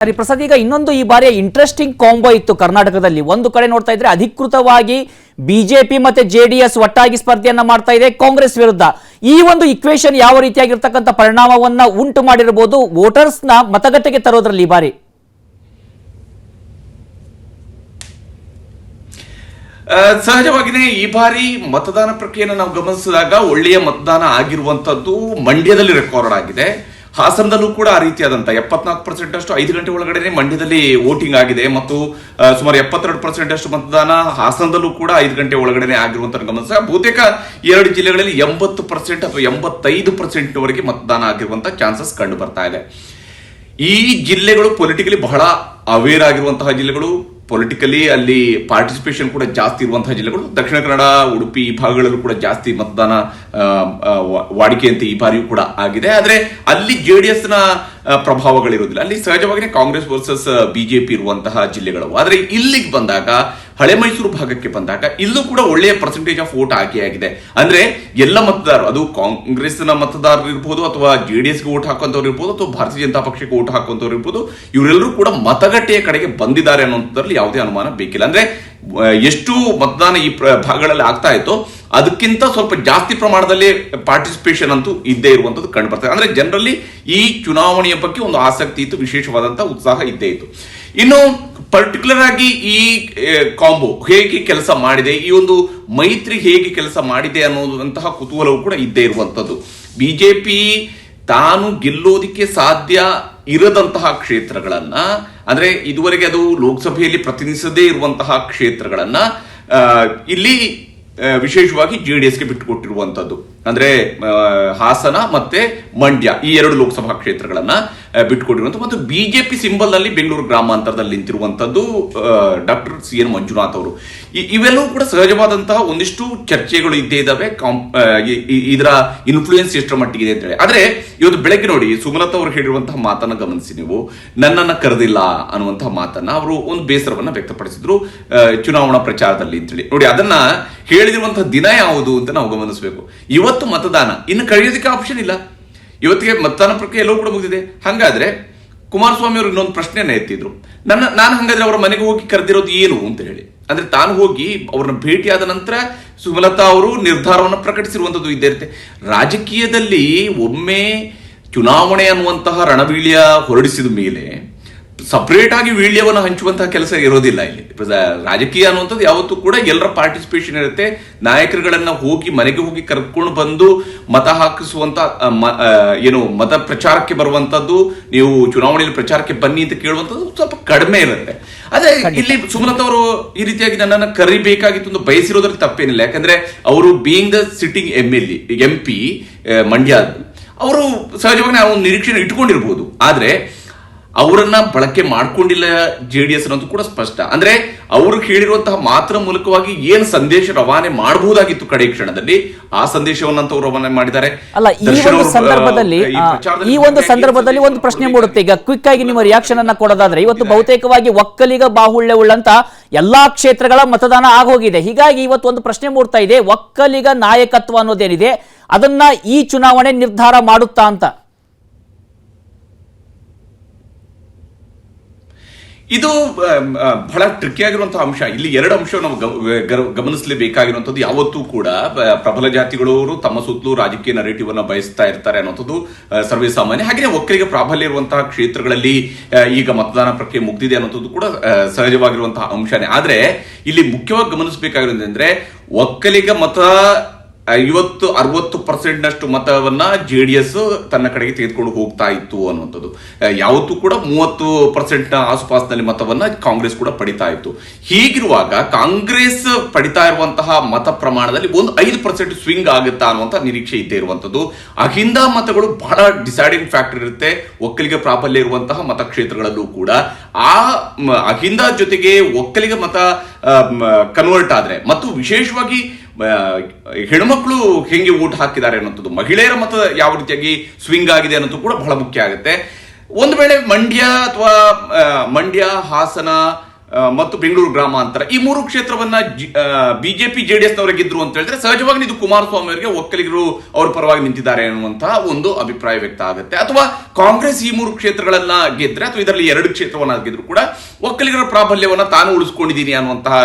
ಪ್ರಸಾದ್, ಈಗ ಇನ್ನೊಂದು ಈ ಬಾರಿಯ ಇಂಟ್ರೆಸ್ಟಿಂಗ್ ಕಾಂಬೋ ಇತ್ತು ಕರ್ನಾಟಕದಲ್ಲಿ. ಒಂದು ಕಡೆ ನೋಡ್ತಾ ಇದ್ರೆ ಅಧಿಕೃತವಾಗಿ ಬಿಜೆಪಿ ಮತ್ತೆ ಜೆಡಿಎಸ್ ಒಟ್ಟಾಗಿ ಸ್ಪರ್ಧೆಯನ್ನ ಮಾಡ್ತಾ ಇದೆ ಕಾಂಗ್ರೆಸ್ ವಿರುದ್ಧ. ಈ ಒಂದು ಇಕ್ವೇಶನ್ ಯಾವ ರೀತಿಯಾಗಿರ್ತಕ್ಕಂಥ ಪರಿಣಾಮವನ್ನ ಉಂಟು ಮಾಡಿರಬಹುದು ವೋಟರ್ಸ್ ನ ಮತಗಟ್ಟೆಗೆ ತರೋದ್ರಲ್ಲಿ ಈ ಬಾರಿ? ಸಹಜವಾಗಿಯೇ ಈ ಬಾರಿ ಮತದಾನ ಪ್ರಕ್ರಿಯೆಯನ್ನು ನಾವು ಗಮನಿಸಿದಾಗ ಒಳ್ಳೆಯ ಮತದಾನ ಆಗಿರುವಂತದ್ದು ಮಂಡ್ಯದಲ್ಲಿ ರೆಕಾರ್ಡ್ ಆಗಿದೆ. ಹಾಸನದಲ್ಲೂ ಕೂಡ ಆ ರೀತಿಯಾದಂತ 74% ಅಷ್ಟು 5 ಗಂಟೆ ಒಳಗಡೆ ಮಂಡ್ಯದಲ್ಲಿ ವೋಟಿಂಗ್ ಆಗಿದೆ ಮತ್ತು ಸುಮಾರು 72% ಅಷ್ಟು ಮತದಾನ ಹಾಸನದಲ್ಲೂ ಕೂಡ 5 ಗಂಟೆ ಒಳಗಡೆ ಆಗಿರುವಂತ ಗಮನಿಸಿದಾಗ ಬಹುತೇಕ 2 ಜಿಲ್ಲೆಗಳಲ್ಲಿ 80% ಅಥವಾ 85% ವರೆಗೆ ಮತದಾನ ಆಗಿರುವಂತಹ ಚಾನ್ಸಸ್ ಕಂಡು ಬರ್ತಾ ಇದೆ. ಈ ಜಿಲ್ಲೆಗಳು ಪೊಲಿಟಿಕಲಿ ಬಹಳ ಅವೇರ್ ಆಗಿರುವಂತಹ ಜಿಲ್ಲೆಗಳು, ಪೊಲಿಟಿಕಲಿ ಅಲ್ಲಿ ಪಾರ್ಟಿಸಿಪೇಷನ್ ಕೂಡ ಜಾಸ್ತಿ ಇರುವಂತಹ ಜಿಲ್ಲೆಗಳು. ದಕ್ಷಿಣ ಕನ್ನಡ, ಉಡುಪಿ ಈ ಭಾಗಗಳಲ್ಲೂ ಕೂಡ ಜಾಸ್ತಿ ಮತದಾನ ವಾಡಿಕೆಯಂತೆ ಈ ಬಾರಿಯೂ ಕೂಡ ಆಗಿದೆ. ಆದ್ರೆ ಅಲ್ಲಿ ಜೆಡಿಎಸ್ ನ ಪ್ರಭಾವಗಳಿರುವುದಿಲ್ಲ. ಅಲ್ಲಿ ಸಹಜವಾಗಿ ಕಾಂಗ್ರೆಸ್ ವರ್ಸಸ್ ಬಿಜೆಪಿ ಇರುವಂತಹ ಜಿಲ್ಲೆಗಳು. ಆದ್ರೆ ಇಲ್ಲಿಗೆ ಬಂದಾಗ, ಹಳೆ ಮೈಸೂರು ಭಾಗಕ್ಕೆ ಬಂದಾಗ ಇಲ್ಲೂ ಕೂಡ ಒಳ್ಳೆಯ ಪರ್ಸೆಂಟೇಜ್ ಆಫ್ ವೋಟ್ ಆಗಿದೆ. ಅಂದ್ರೆ ಎಲ್ಲ ಮತದಾರರು, ಅದು ಕಾಂಗ್ರೆಸ್ ನ ಮತದಾರರು ಇರ್ಬೋದು ಅಥವಾ ಜೆಡಿಎಸ್ಗೆ ವೋಟ್ ಹಾಕುವಂತವ್ರು ಇರ್ಬೋದು ಅಥವಾ ಭಾರತೀಯ ಜನತಾ ಪಕ್ಷಕ್ಕೆ ವೋಟ್ ಹಾಕುವಂತವ್ರು ಇರ್ಬೋದು, ಇವರೆಲ್ಲರೂ ಕೂಡ ಮತಗಟ್ಟೆಯ ಕಡೆಗೆ ಬಂದಿದ್ದಾರೆ ಅನ್ನೋದ್ರಲ್ಲಿ ಯಾವುದೇ ಅನುಮಾನ ಬೇಕಿಲ್ಲ. ಅಂದ್ರೆ ಎಷ್ಟು ಮತದಾನ ಈ ಭಾಗಗಳಲ್ಲಿ ಆಗ್ತಾ ಇತ್ತು ಅದಕ್ಕಿಂತ ಸ್ವಲ್ಪ ಜಾಸ್ತಿ ಪ್ರಮಾಣದಲ್ಲಿ ಪಾರ್ಟಿಸಿಪೇಷನ್ ಅಂತೂ ಇದ್ದೇ ಇರುವಂತದ್ದು ಕಂಡು ಬರ್ತದೆ. ಅಂದ್ರೆ ಜನರಲ್ಲಿ ಈ ಚುನಾವಣೆಯ ಬಗ್ಗೆ ಒಂದು ಆಸಕ್ತಿ ಇತ್ತು, ವಿಶೇಷವಾದಂತಹ ಉತ್ಸಾಹ ಇದ್ದೇ ಇತ್ತು. ಇನ್ನು ಪರ್ಟಿಕ್ಯುಲರ್ ಆಗಿ ಈ ಕಾಂಬೋ ಹೇಗೆ ಕೆಲಸ ಮಾಡಿದೆ, ಈ ಒಂದು ಮೈತ್ರಿ ಹೇಗೆ ಕೆಲಸ ಮಾಡಿದೆ ಅನ್ನೋದಂತಹ ಕುತೂಹಲವು ಕೂಡ ಇದ್ದೇ ಇರುವಂತದ್ದು. ಬಿಜೆಪಿ ತಾನು ಗೆಲ್ಲೋದಿಕ್ಕೆ ಸಾಧ್ಯ ಇರದಂತಹ ಕ್ಷೇತ್ರಗಳನ್ನ, ಅಂದ್ರೆ ಇದುವರೆಗೆ ಅದು ಲೋಕಸಭೆಯಲ್ಲಿ ಪ್ರತಿನಿಧಿಸದೇ ಇರುವಂತಹ ಕ್ಷೇತ್ರಗಳನ್ನ ಇಲ್ಲಿ ವಿಶೇಷವಾಗಿ ಜೆಡಿಎಸ್ಗೆ ಬಿಟ್ಟುಕೊಟ್ಟಿರುವಂತದ್ದು. ಅಂದ್ರೆ ಹಾಸನ ಮತ್ತೆ ಮಂಡ್ಯ ಈ 2 ಲೋಕಸಭಾ ಕ್ಷೇತ್ರಗಳನ್ನ ಬಿಟ್ಟುಕೊಟ್ಟಿರುವಂತ ಮತ್ತು ಬಿಜೆಪಿ ಸಿಂಬಲ್ ನಲ್ಲಿ ಬೆಂಗಳೂರು ಗ್ರಾಮಾಂತರದಲ್ಲಿ ನಿಂತಿರುವಂತದ್ದು ಡಾಕ್ಟರ್ CN ಮಂಜುನಾಥ್ ಅವರು. ಇವೆಲ್ಲವೂ ಕೂಡ ಸಹಜವಾದಂತಹ ಒಂದಿಷ್ಟು ಚರ್ಚೆಗಳು ಇದ್ದೇ ಇದಾವೆ, ಇದರ ಇನ್ಫ್ಲೂಯೆನ್ಸ್ ಎಷ್ಟರ ಮಟ್ಟಿಗಿದೆ ಅಂತ ಹೇಳಿ. ಆದ್ರೆ ಇವತ್ತು ಬೆಳಗ್ಗೆ ನೋಡಿ ಸುಮಲತಾ ಅವರು ಹೇಳಿರುವಂತಹ ಮಾತನ್ನ ಗಮನಿಸಿ ನೀವು, ನನ್ನನ್ನ ಕರೆದಿಲ್ಲ ಅನ್ನುವಂತಹ ಮಾತನ್ನ ಅವರು ಒಂದು ಬೇಸರವನ್ನ ವ್ಯಕ್ತಪಡಿಸಿದ್ರು ಚುನಾವಣಾ ಪ್ರಚಾರದಲ್ಲಿ ಅಂತೇಳಿ. ನೋಡಿ, ಅದನ್ನ ಹೇಳಿದಿರುವಂತಹ ದಿನ ಯಾವುದು ಅಂತ ನಾವು ಗಮನಿಸಬೇಕು. ಇವತ್ತು ಮತದಾನ, ಇನ್ನು ಕಳೆಯೋದಕ್ಕೆ ಆಪ್ಷನ್ ಇಲ್ಲ. ಇವತ್ತಿಗೆ ಮತದಾನ ಪ್ರಕ್ರಿಯೆ ಎಲ್ಲವೂ ಕೂಡ ಮುಗಿದಿದೆ. ಹಂಗಾದ್ರೆ ಕುಮಾರಸ್ವಾಮಿ ಅವರು ಇನ್ನೊಂದು ಪ್ರಶ್ನೆಯನ್ನ ಎತ್ತಿದ್ರು, ನಾನು ಹಂಗಾದ್ರೆ ಅವರ ಮನೆಗೆ ಹೋಗಿ ಕರೆದಿರೋದು ಏನು ಅಂತ ಹೇಳಿ. ಅಂದ್ರೆ ತಾನು ಹೋಗಿ ಅವ್ರನ್ನ ಭೇಟಿಯಾದ ನಂತರ ಸುಮಲತಾ ಅವರು ನಿರ್ಧಾರವನ್ನು ಪ್ರಕಟಿಸಿರುವಂತದ್ದು ಇದ್ದೇ ಇರುತ್ತೆ. ರಾಜಕೀಯದಲ್ಲಿ ಒಮ್ಮೆ ಚುನಾವಣೆ ಅನ್ನುವಂತಹ ರಣವೀಳ್ಯ ಹೊರಡಿಸಿದ ಮೇಲೆ ಸಪರೇಟ್ ಆಗಿ ವೀಳ್ಯವನ್ನು ಹಂಚುವಂತಹ ಕೆಲಸ ಇರೋದಿಲ್ಲ. ಇಲ್ಲಿ ರಾಜಕೀಯ ಅನ್ನುವಂಥದ್ದು ಯಾವತ್ತೂ ಕೂಡ ಎಲ್ಲರ ಪಾರ್ಟಿಸಿಪೇಷನ್ ಇರುತ್ತೆ. ನಾಯಕರುಗಳನ್ನ ಹೋಗಿ ಮನೆಗೆ ಹೋಗಿ ಕರ್ಕೊಂಡು ಬಂದು ಮತ ಹಾಕಿಸುವಂತ ಮತ ಪ್ರಚಾರಕ್ಕೆ ಬರುವಂತದ್ದು, ನೀವು ಚುನಾವಣೆಯಲ್ಲಿ ಪ್ರಚಾರಕ್ಕೆ ಬನ್ನಿ ಅಂತ ಕೇಳುವಂತದ್ದು ಸ್ವಲ್ಪ ಕಡಿಮೆ ಇರುತ್ತೆ. ಅದೇ ಇಲ್ಲಿ ಸುಮಲತಾ ಅವರು ಈ ರೀತಿಯಾಗಿ ನನ್ನನ್ನು ಕರಿಬೇಕಾಗಿತ್ತು ಅಂತ ಬಯಸಿರೋದ್ರಲ್ಲಿ ತಪ್ಪೇನಿಲ್ಲ. ಯಾಕಂದ್ರೆ ಅವರು being the sitting MP Mandya, ಅವರು ಸಹಜವಾಗಿ ನಾವು ನಿರೀಕ್ಷೆ ಇಟ್ಕೊಂಡಿರ್ಬೋದು. ಆದ್ರೆ ಅವರನ್ನ ಬಳಕೆ ಮಾಡ್ಕೊಂಡಿಲ್ಲ ಜೆಡಿಎಸ್ ಅನ್ನೋದು ಕೂಡ ಸ್ಪಷ್ಟ. ಅಂದ್ರೆ ಅವರು ಹೇಳಿರುವಂತಹ ಮಾತ್ರ ಮೂಲಕವಾಗಿ ಏನ್ ಸಂದೇಶ ರವಾನೆ ಮಾಡಬಹುದಾಗಿತ್ತು ಕಡೆ ಕ್ಷಣದಲ್ಲಿ, ಆ ಸಂದೇಶವನ್ನಂತ ಅವರು ರವಾನೆ ಮಾಡಿದ್ದಾರೆ. ಅಲ್ಲ, ಈ ಒಂದು ಸಂದರ್ಭದಲ್ಲಿ ಒಂದು ಪ್ರಶ್ನೆ ಮೂಡುತ್ತೆ. ಈಗ ಕ್ವಿಕ್ ಆಗಿ ನಿಮ್ಮ ರಿಯಾಕ್ಷನ್ ಅನ್ನ ಕೊಡೋದಾದ್ರೆ, ಇವತ್ತು ಬಹುತೇಕವಾಗಿ ಒಕ್ಕಲಿಗ ಬಾಹುಳ್ಯ ಉಳ್ಳಂತ ಎಲ್ಲಾ ಕ್ಷೇತ್ರಗಳ ಮತದಾನ ಆಗೋಗಿದೆ. ಹೀಗಾಗಿ ಇವತ್ತು ಒಂದು ಪ್ರಶ್ನೆ ಮೂಡ್ತಾ ಇದೆ, ಒಕ್ಕಲಿಗ ನಾಯಕತ್ವ ಅನ್ನೋದೇನಿದೆ ಅದನ್ನ ಈ ಚುನಾವಣೆ ನಿರ್ಧಾರ ಮಾಡುತ್ತಾ ಅಂತ. ಇದು ಬಹಳ ಟ್ರಿಕಿ ಆಗಿರುವಂತಹ ಅಂಶ. ಇಲ್ಲಿ 2 ಅಂಶ ನಾವು ಗಮನಿಸಲೇಬೇಕಾಗಿರುವಂತದ್ದು. ಯಾವತ್ತೂ ಕೂಡ ಪ್ರಬಲ ಜಾತಿಗಳವರು ತಮ್ಮ ಸುತ್ತಲೂ ರಾಜಕೀಯ ನರೇಟಿವ್ ಅನ್ನ ಬಯಸ್ತಾ ಇರ್ತಾರೆ ಅನ್ನೋದು ಸರ್ವೇ ಸಾಮಾನ್ಯ. ಹಾಗೆ ಒಕ್ಕಲಿಗ ಪ್ರಾಬಲ್ಯ ಇರುವಂತಹ ಕ್ಷೇತ್ರಗಳಲ್ಲಿ ಈಗ ಮತದಾನ ಪ್ರಕ್ರಿಯೆ ಮುಗ್ದಿದೆ ಅನ್ನೋದು ಕೂಡ ಸಹಜವಾಗಿರುವಂತಹ ಅಂಶನೇ. ಆದ್ರೆ ಇಲ್ಲಿ ಮುಖ್ಯವಾಗಿ ಗಮನಿಸಬೇಕಾಗಿರೋದಂದ್ರೆ ಒಕ್ಕಲಿಗ ಮತ 50-60% ನಷ್ಟು ಮತವನ್ನ ಜೆಡಿಎಸ್ ತನ್ನ ಕಡೆಗೆ ತೆಗೆದುಕೊಂಡು ಹೋಗ್ತಾ ಇತ್ತು ಅನ್ನುವಂಥದ್ದು. ಯಾವತ್ತೂ ಕೂಡ 30% ಆಸುಪಾಸಿನಲ್ಲಿ ಮತವನ್ನ ಕಾಂಗ್ರೆಸ್ ಕೂಡ ಪಡಿತಾ ಇತ್ತು. ಹೀಗಿರುವಾಗ ಕಾಂಗ್ರೆಸ್ ಪಡಿತಾ ಇರುವಂತಹ ಮತ ಪ್ರಮಾಣದಲ್ಲಿ ಒಂದು 5% ಸ್ವಿಂಗ್ ಆಗುತ್ತಾ ಅನ್ನುವಂತ ನಿರೀಕ್ಷೆ ಇದ್ದೇ ಇರುವಂತದ್ದು. ಅಹಿಂದ ಮತಗಳು ಬಹಳ ಡಿಸೈಡಿಂಗ್ ಫ್ಯಾಕ್ಟರ್ ಇರುತ್ತೆ ಒಕ್ಕಲಿಗ ಪ್ರಾಬಲ್ಯ ಇರುವಂತಹ ಮತಕ್ಷೇತ್ರಗಳಲ್ಲೂ ಕೂಡ. ಆ ಅಹಿಂದ ಜೊತೆಗೆ ಒಕ್ಕಲಿಗ ಮತ ಕನ್ವರ್ಟ್ ಆದ್ರೆ ಮತ್ತು ವಿಶೇಷವಾಗಿ ಹೆಣ್ಮಕ್ಳು ಹೆಂಗೆ ವೋಟ್ ಹಾಕಿದ್ದಾರೆ ಅನ್ನೋದು, ಮಹಿಳೆಯರ ಮತ ಯಾವ ರೀತಿಯಾಗಿ ಸ್ವಿಂಗ್ ಆಗಿದೆ ಅನ್ನೋದು ಕೂಡ ಬಹಳ ಮುಖ್ಯ ಆಗುತ್ತೆ. ಒಂದು ವೇಳೆ ಮಂಡ್ಯ, ಹಾಸನ, ಮತ್ತು ಬೆಂಗಳೂರು ಗ್ರಾಮಾಂತರ ಈ 3 ಕ್ಷೇತ್ರವನ್ನ ಬಿಜೆಪಿ ಜೆಡಿಎಸ್ ನವರಿಗೆ ಗೆದ್ರು ಅಂತ ಹೇಳಿದ್ರೆ ಸಹಜವಾಗಿ ಇದು ಕುಮಾರಸ್ವಾಮಿ ಅವರಿಗೆ ಒಕ್ಕಲಿಗರು ಅವ್ರ ಪರವಾಗಿ ನಿಂತಿದ್ದಾರೆ ಅನ್ನುವಂತಹ ಒಂದು ಅಭಿಪ್ರಾಯ ವ್ಯಕ್ತ ಆಗುತ್ತೆ. ಅಥವಾ ಕಾಂಗ್ರೆಸ್ ಈ 3 ಕ್ಷೇತ್ರಗಳನ್ನ ಗೆದ್ರೆ ಅಥವಾ ಇದರಲ್ಲಿ 2 ಕ್ಷೇತ್ರವನ್ನ ಗೆದ್ರು ಕೂಡ ಒಕ್ಕಲಿಗರ ಪ್ರಾಬಲ್ಯವನ್ನ ತಾನು ಉಳಿಸ್ಕೊಂಡಿದ್ದೀನಿ ಅನ್ನುವಂತಹ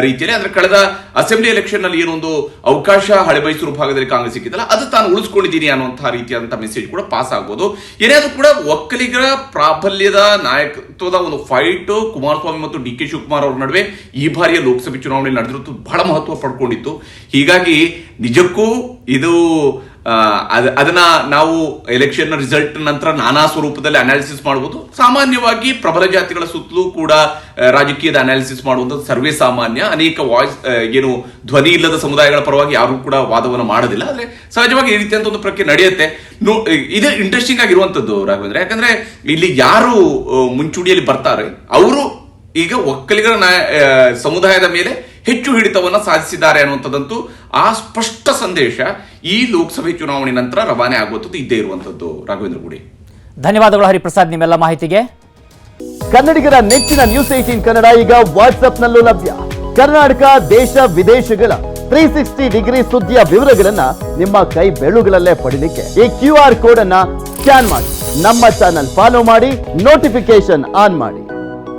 ರೀತಿಯಲ್ಲಿ, ಅಂದ್ರೆ ಕಳೆದ ಅಸೆಂಬ್ಲಿ ಎಲೆಕ್ಷನ್ ನಲ್ಲಿ ಏನೊಂದು ಅವಕಾಶ ಹಳೆ ಮೈಸೂರು ಭಾಗದಲ್ಲಿ ಕಾಂಗ್ರೆಸ್ ಸಿಕ್ಕಿದಲ್ಲ ಅದು ತಾನು ಉಳಿಸ್ಕೊಂಡಿದ್ದೀನಿ ಅನ್ನುವಂತಹ ರೀತಿಯಾದಂತಹ ಮೆಸೇಜ್ ಕೂಡ ಪಾಸ್ ಆಗ್ಬೋದು. ಏನಾದ್ರೂ ಕೂಡ ಒಕ್ಕಲಿಗರ ಪ್ರಾಬಲ್ಯದ ನಾಯಕತ್ವದ ಒಂದು ಫೈಟ್ ಕುಮಾರಸ್ವಾಮಿ ಮತ್ತು ಡಿ ಕೆ ಶಿವಕುಮಾರ್ ಅವರ ನಡುವೆ ಈ ಬಾರಿಯ ಲೋಕಸಭೆ ಚುನಾವಣೆ ನಡೆದಿರುವುದು ಬಹಳ ಮಹತ್ವ ಪಡ್ಕೊಂಡಿತ್ತು. ಹೀಗಾಗಿ ನಿಜಕ್ಕೂ ಇದು ಅದನ್ನ ನಾವು ಎಲೆಕ್ಷನ್ ರಿಸಲ್ಟ್ ನಂತರ ನಾನಾ ಸ್ವರೂಪದಲ್ಲಿ ಅನಾಲಿಸಿಸ್ ಮಾಡಬಹುದು. ಸಾಮಾನ್ಯವಾಗಿ ಪ್ರಬಲ ಜಾತಿಗಳ ಸುತ್ತಲೂ ಕೂಡ ರಾಜಕೀಯದ ಅನಾಲಿಸಿಸ್ ಮಾಡುವಂಥದ್ದು ಸರ್ವೇ ಸಾಮಾನ್ಯ. ಅನೇಕ ವಾಯ್ಸ್ ಏನು ಧ್ವನಿ ಇಲ್ಲದ ಸಮುದಾಯಗಳ ಪರವಾಗಿ ಯಾರು ಕೂಡ ವಾದವನ್ನು ಮಾಡೋದಿಲ್ಲ. ಆದ್ರೆ ಸಹಜವಾಗಿ ಈ ರೀತಿಯಂತ ಒಂದು ಪ್ರಕ್ರಿಯೆ ನಡೆಯುತ್ತೆ. ಇದು ಇಂಟ್ರೆಸ್ಟಿಂಗ್ ಆಗಿರುವಂತದ್ದು ರಾಘವೇಂದ್ರ, ಯಾಕಂದ್ರೆ ಇಲ್ಲಿ ಯಾರು ಮುಂಚೂಣಿಯಲ್ಲಿ ಬರ್ತಾರೆ ಅವರು ಈಗ ಒಕ್ಕಲಿಗರ ಸಮುದಾಯದ ಮೇಲೆ ಹೆಚ್ಚು ಹಿಡಿತವನ್ನ ಸಾಧಿಸಿದ್ದಾರೆ ಅನ್ನುವಂಥದ್ದಂತೂ ಆ ಸ್ಪಷ್ಟ ಸಂದೇಶ ಈ ಲೋಕಸಭೆ ಚುನಾವಣೆ ನಂತರ ರವಾನೆ ಆಗುವಂಥದ್ದು ಇದ್ದೇ ಇರುವಂತದ್ದು. ರಾಘವೇಂದ್ರ ಗುಡಿ, ಧನ್ಯವಾದಗಳು ಹರಿಪ್ರಸಾದ್ ನಿಮ್ಮೆಲ್ಲ ಮಾಹಿತಿಗೆ. ಕನ್ನಡಿಗರ ನೆಚ್ಚಿನ ನ್ಯೂಸ್ 18 ಕನ್ನಡ ಈಗ ವಾಟ್ಸ್ಆಪ್ನಲ್ಲೂ ಲಭ್ಯ. ಕರ್ನಾಟಕ, ದೇಶ ವಿದೇಶಗಳ 360 ಡಿಗ್ರಿ ಸುದ್ದಿಯ ವಿವರಗಳನ್ನ ನಿಮ್ಮ ಕೈ ಬೆರಳುಗಳಲ್ಲೇ ಪಡಿಲಿಕ್ಕೆ ಈ QR ಕೋಡ್ ಅನ್ನ ಸ್ಕ್ಯಾನ್ ಮಾಡಿ, ನಮ್ಮ ಚಾನಲ್ ಫಾಲೋ ಮಾಡಿ, ನೋಟಿಫಿಕೇಶನ್ ಆನ್ ಮಾಡಿ.